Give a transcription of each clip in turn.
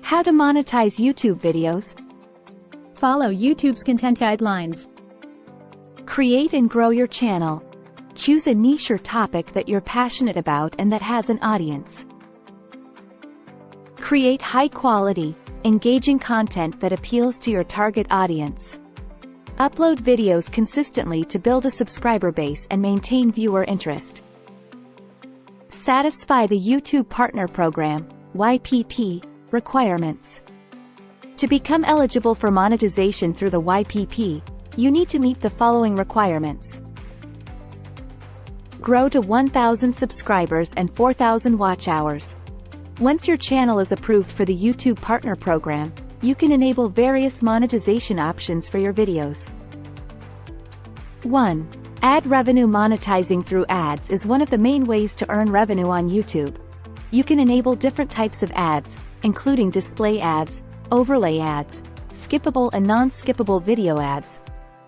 How to monetize YouTube videos. Follow YouTube's content guidelines. Create and grow your channel. Choose a niche or topic that you're passionate about and that has an audience. Create high-quality, engaging content that appeals to your target audience. Upload videos consistently to build a subscriber base and maintain viewer interest. Satisfy the YouTube Partner Program (YPP) requirements. To become eligible for monetization through the YPP, you need to meet the following requirements. Grow to 1,000 subscribers and 4,000 watch hours. Once your channel is approved for the YouTube Partner Program, you can enable various monetization options for your videos. 1. Ad revenue. Monetizing through ads is one of the main ways to earn revenue on YouTube. You can enable different types of ads, including display ads, overlay ads, skippable and non-skippable video ads.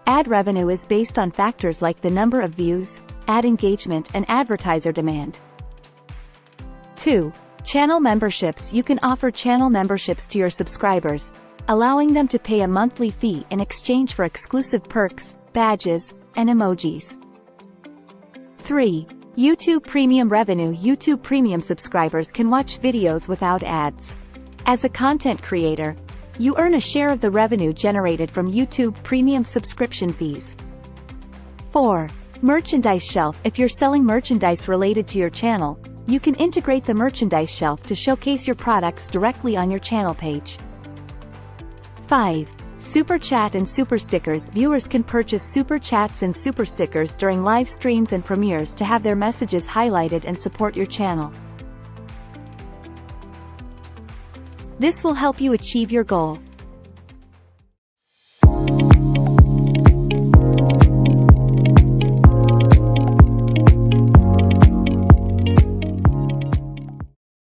Ad revenue is based on factors like the number of views, ad engagement, and advertiser demand. 2. Channel memberships. You can offer channel memberships to your subscribers, allowing them to pay a monthly fee in exchange for exclusive perks, badges, and emojis. 3. YouTube Premium revenue. YouTube Premium subscribers can watch videos without ads. As a content creator, you earn a share of the revenue generated from YouTube Premium subscription fees. 4. Merchandise shelf. If you're selling merchandise related to your channel, you can integrate the merchandise shelf to showcase your products directly on your channel page. 5. Super Chat and Super Stickers. Viewers can purchase Super Chats and Super Stickers during live streams and premieres to have their messages highlighted and support your channel. This will help you achieve your goal.